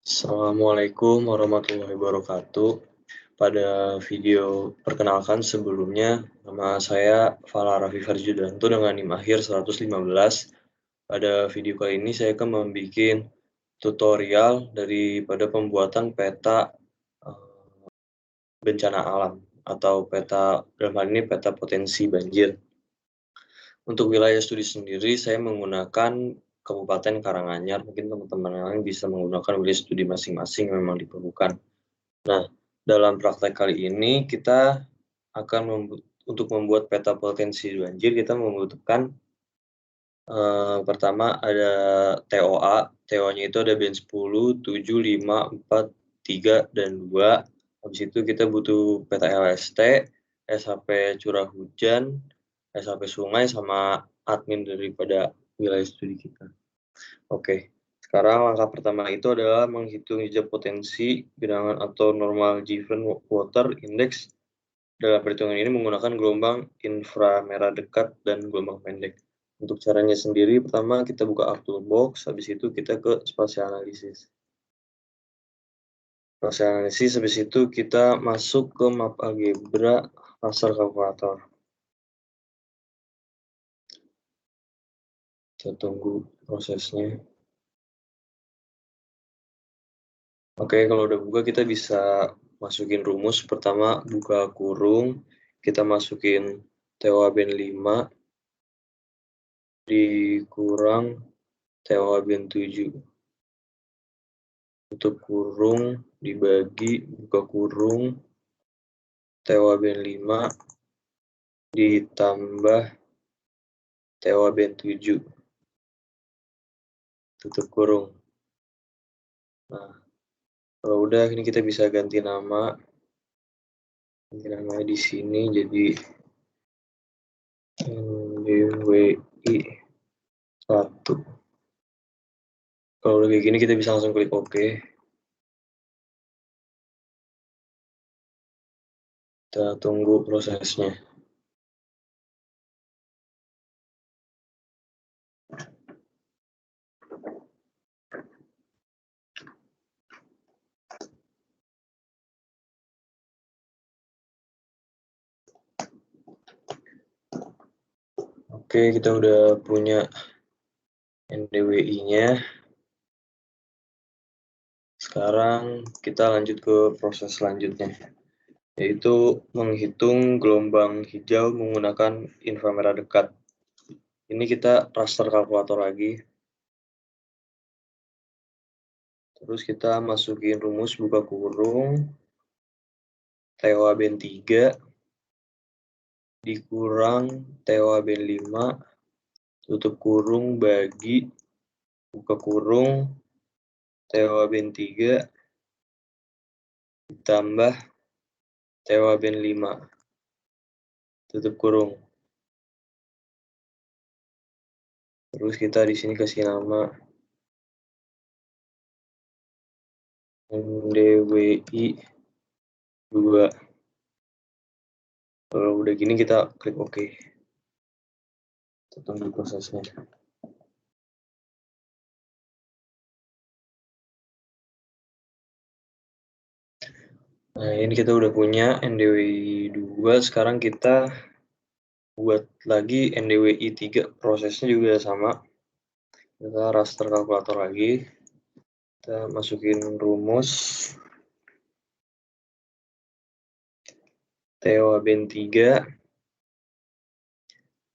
Assalamualaikum warahmatullahi wabarakatuh. Pada video perkenalkan sebelumnya, nama saya Fala Raffi Farjudanto dengan NIM akhir 115. Pada video kali ini saya akan membuat tutorial daripada pembuatan peta bencana alam atau peta, dalam hal ini peta potensi banjir. Untuk wilayah studi sendiri, saya menggunakan Kabupaten Karanganyar. Mungkin teman-teman yang lain bisa menggunakan wilayah studi masing-masing yang memang diperlukan. Nah, dalam praktek kali ini kita akan untuk membuat peta potensi banjir, kita membutuhkan pertama ada TOA. TOA-nya itu ada band 10, 7, 5, 4, 3, dan 2. Habis itu kita butuh peta LST, SHP curah hujan, SHP sungai, sama admin daripada wilayah studi kita. Oke, sekarang langkah pertama itu adalah menghitung jejak potensi genangan atau normal given water index. Dalam perhitungan ini menggunakan gelombang inframerah dekat dan gelombang pendek. Untuk caranya sendiri, pertama kita buka ArcToolbox, habis itu kita ke spatial analysis. Spatial analysis, habis itu kita masuk ke map algebra raster kalkulator. Kita tunggu prosesnya. Oke, kalau udah buka kita bisa masukin rumus. Pertama buka kurung, kita masukin TOA band 5 dikurang TOA band 7. Tutup kurung, dibagi, buka kurung, TOA band 5 ditambah TOA band 7. Tutup kurung. Nah, kalau udah ini kita bisa ganti nama. Ganti namanya di sini jadi NDWI 1. Kalau udah kayak gini kita bisa langsung klik OK. Kita tunggu prosesnya. Oke, kita udah punya NDWI-nya. Sekarang kita lanjut ke proses selanjutnya, yaitu menghitung gelombang hijau menggunakan inframerah dekat. Ini kita raster kalkulator lagi. Terus kita masukin rumus, buka kurung, TOA band 3 dikurang TOA band 5, tutup kurung, bagi, buka kurung, TOA band 3 ditambah TOA band 5, tutup kurung. Terus kita di sini kasih nama NDWI 2. Kalau udah gini kita klik OK. Kita tunggu prosesnya. Nah, ini kita udah punya NDWI 2. Sekarang kita buat lagi NDWI 3. Prosesnya juga sama. Kita raster kalkulator lagi. Kita masukin rumus TOA band 3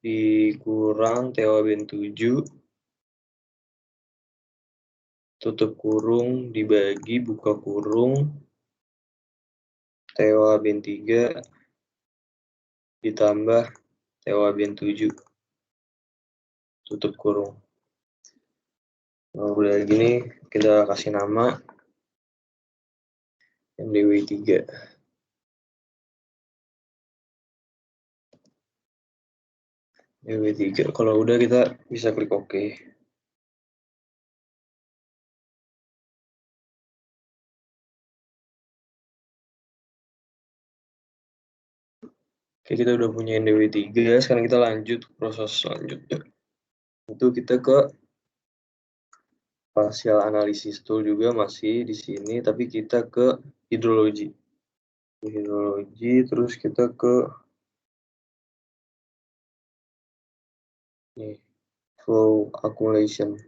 dikurang TOA band 7, tutup kurung, dibagi, buka kurung, TOA band 3 ditambah TOA band 7, tutup kurung. Nah, udah gini kita kasih nama NDWI 3. NDWI 3. Kalau udah kita bisa klik OK. Oke, kita udah punya NDWI 3. Sekarang kita lanjut proses selanjutnya. Itu kita ke Spatial Analysis Tool juga masih di sini, tapi kita ke hidrologi. Hidrologi, terus kita ke nih, flow accumulation.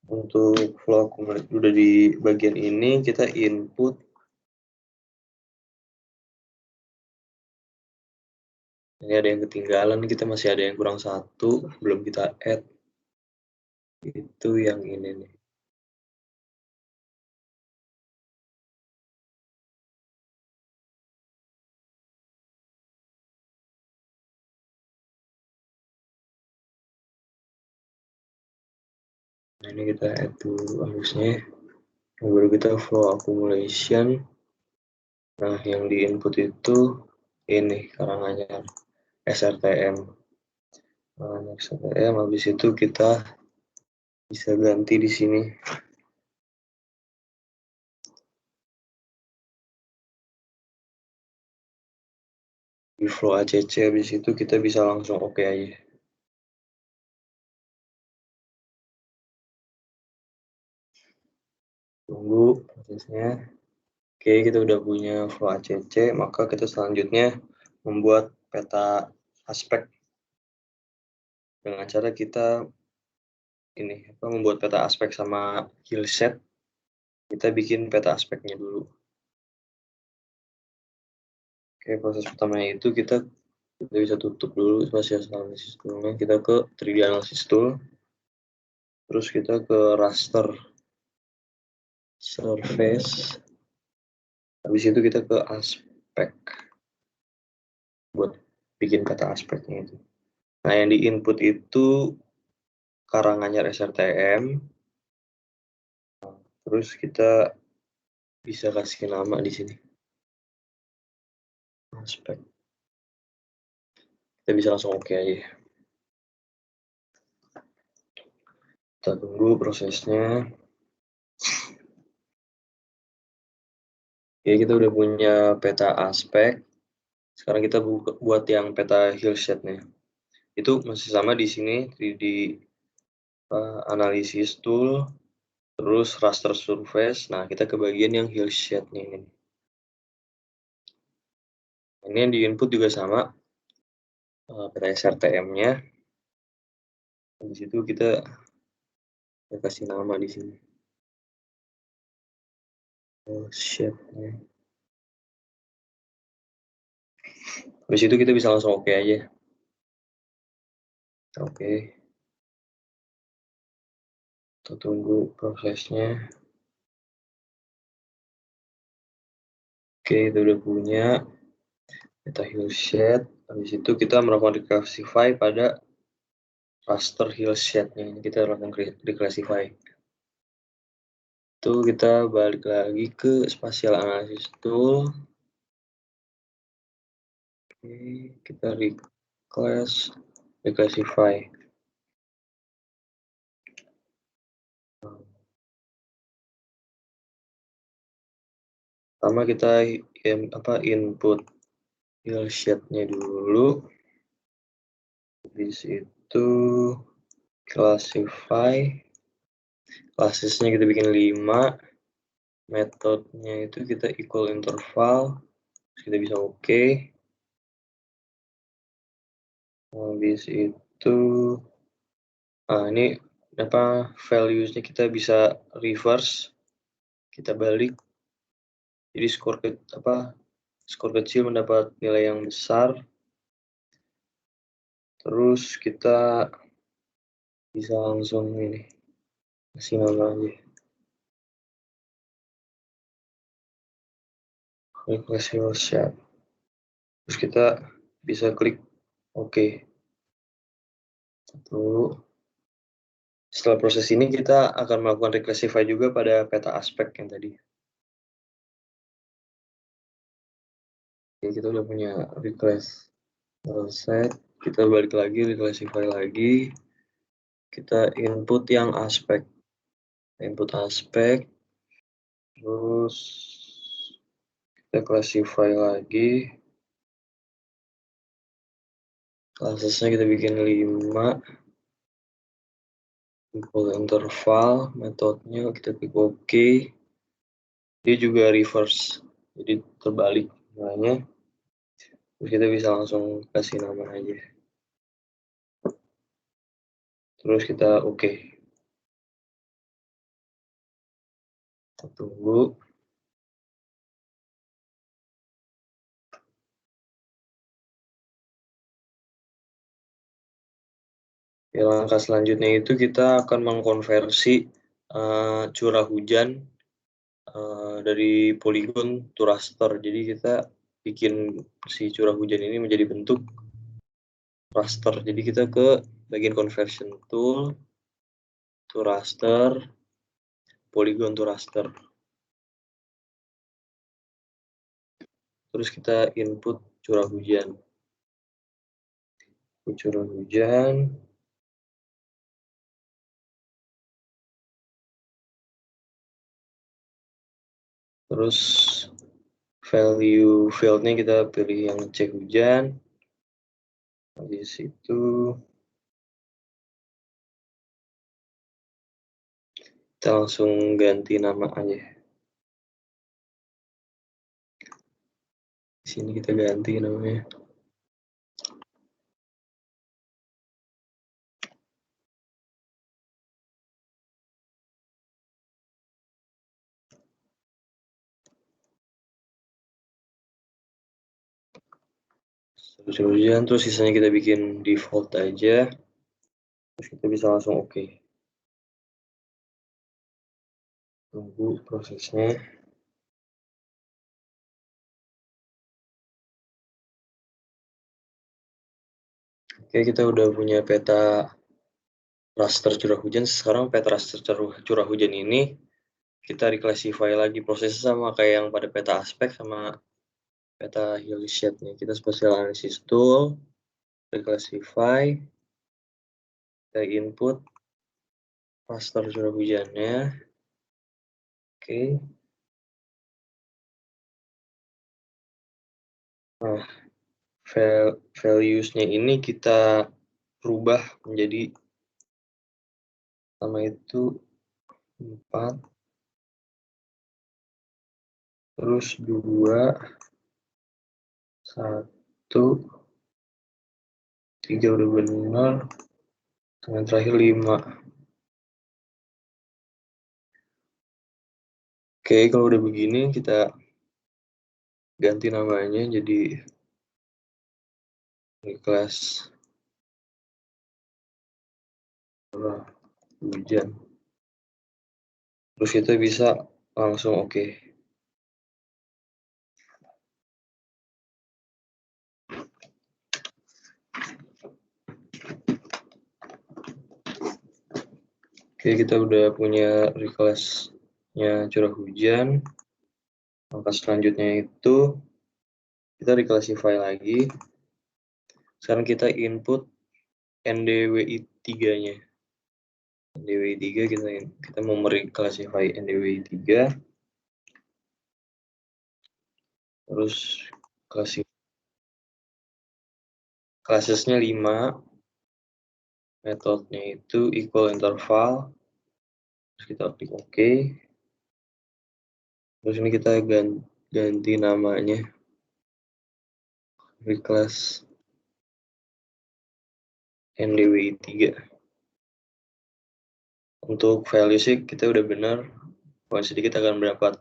Untuk flow accumulation udah di bagian ini kita input. Ini ada yang ketinggalan, kita masih ada yang kurang 1, belum kita add. Itu yang ini nih. Nah, ini kita add dulu harusnya. Baru kita flow accumulation. Nah, yang di input itu ini Karanganyar SRTM. Karanganyar SRTM, habis itu kita bisa ganti di sini. Di flow ACC, habis itu kita bisa langsung oke aja. Tunggu prosesnya. Oke, kita udah punya flow ACC, maka kita selanjutnya membuat peta aspek dengan cara kita ini membuat peta aspek sama hillset. Kita bikin peta aspeknya dulu. Oke, proses pertamanya itu kita bisa tutup dulu spatial analysis tool-nya, kita ke 3D analysis tool, terus kita ke raster surface, habis itu kita ke aspek buat bikin peta aspeknya itu. Nah, yang di input itu Karanganyar SRTM, terus kita bisa kasih nama di sini aspek. Kita bisa langsung oke aja. Kita tunggu prosesnya. Oke, kita udah punya peta aspek. Sekarang kita buat yang peta hillset nih. Itu masih sama di sini 3D analysis tool, terus raster surface. Nah, kita ke bagian yang hillset nih. Ini yang di input juga sama peta SRTM-nya. Di situ kita kasih nama di sini. Hillset-nya. Habis itu kita bisa langsung oke aja. Oke. Kita tunggu prosesnya. Oke, kita udah punya peta hillset. Habis itu kita melakukan reclassify pada raster hillset-nya. Ini kita lakukan reclassify. Itu kita balik lagi ke spatial analysis tool. Oke, kita reclassify. Pertama kita input hillset-nya dulu. Habis itu classify. Classesnya kita bikin 5. Metodenya itu kita equal interval. Terus kita bisa oke. Habis itu ini values-nya kita bisa reverse. Kita balik. Jadi skor kecil mendapat nilai yang besar. Terus kita bisa langsung ini kasih nama aja. Request hillset. Terus kita bisa klik oke. Setelah proses ini kita akan melakukan reclassify juga pada peta aspek yang tadi. Oke, kita udah punya request set. Kita balik lagi, reclassify lagi. Kita input yang aspek. Input aspek. Terus kita classify lagi. Classesnya kita bikin 5. equal interval, metodenya kita klik OK. Dia juga reverse, jadi terbalik namanya. Terus kita bisa langsung kasih nama aja. Terus kita OK. Kita tunggu. Langkah selanjutnya itu kita akan mengkonversi curah hujan dari poligon to raster. Jadi kita bikin si curah hujan ini menjadi bentuk raster. Jadi kita ke bagian conversion tool, to raster, polygon to raster. Terus kita input curah hujan. Curah hujan. Terus value fieldnya kita pilih yang cek hujan. Di situ kita langsung ganti nama aja. Di sini kita ganti namanya. Curah hujan, terus sisanya kita bikin default aja. Terus kita bisa langsung OK. Tunggu prosesnya. Oke, kita udah punya peta raster curah hujan. Sekarang peta raster curah hujan ini kita reclassify lagi. Prosesnya sama kayak yang pada peta aspek sama peta Hillshade nih. Kita spatial analysis tool, reclassify, kita input raster curah hujannya. Oke. Nah, values-nya ini kita rubah menjadi sama itu 4, terus 2, 1, 3 udah benar, yang terakhir 5. Oke, kalau udah begini kita ganti namanya jadi kelas curah hujan. Terus kita bisa langsung OK. Oke, kita udah punya reclass-nya curah hujan. Langkah selanjutnya itu kita reclassify lagi. Sekarang kita input NDWI 3-nya. NDWI 3 kita mau mereclassify NDWI 3. Terus classesnya 5. Metodenya itu equal interval. Terus kita klik OK. Terus ini kita ganti namanya reclass NDWI 3. Untuk value sih kita udah benar. Kalau sedikit akan mendapat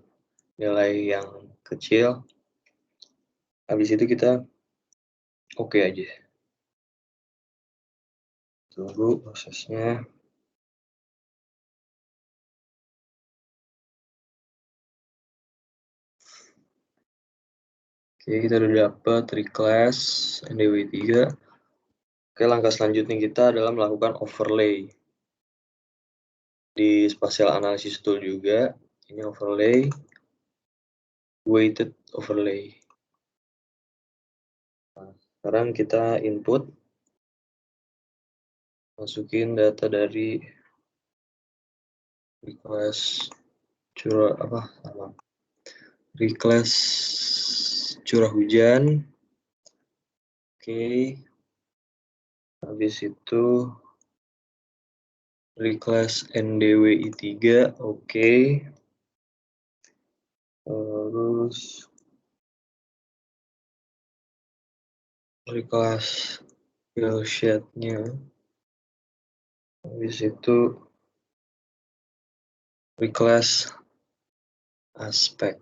nilai yang kecil. Habis itu kita OK aja. Tunggu prosesnya. Oke, kita udah dapat reclass NDWI 3. Oke, langkah selanjutnya kita adalah melakukan overlay. Di spatial analysis tool juga, ini overlay, weighted overlay. Nah, sekarang kita input, masukin data dari reclass reclass curah hujan. Oke, habis itu Request NDWI 3, oke. Terus request fill sheet-nya. Habis itu request aspek.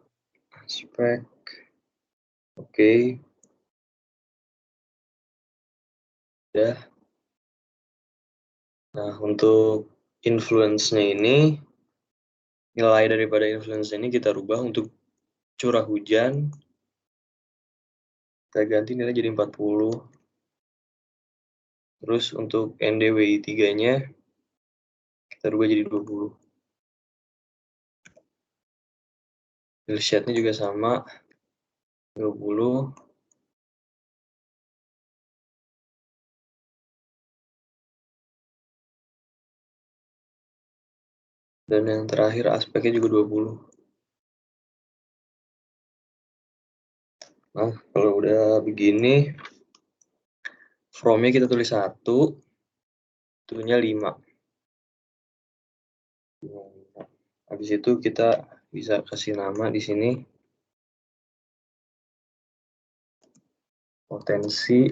Oke. Udah. Nah, untuk influence-nya ini, nilai daripada influence ini kita rubah untuk curah hujan. Kita ganti nilai jadi 40. Terus untuk NDWI 3-nya kita rubah jadi 20. Fill sheet-nya juga sama, 20. Dan yang terakhir aspeknya juga 20. Nah, kalau udah begini, from-nya kita tulis 1, to-nya 5. Habis itu kita bisa kasih nama di sini, potensi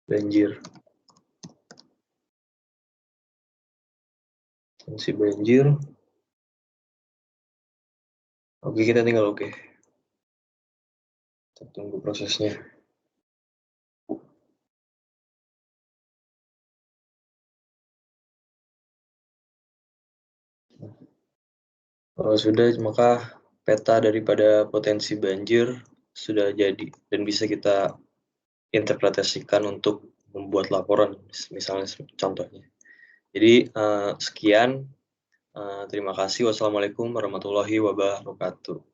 banjir. Potensi banjir. Oke, kita tinggal oke. Kita tunggu prosesnya. Kalau sudah, maka peta daripada potensi banjir sudah jadi dan bisa kita interpretasikan untuk membuat laporan, misalnya contohnya. Jadi sekian, terima kasih. Wassalamualaikum warahmatullahi wabarakatuh.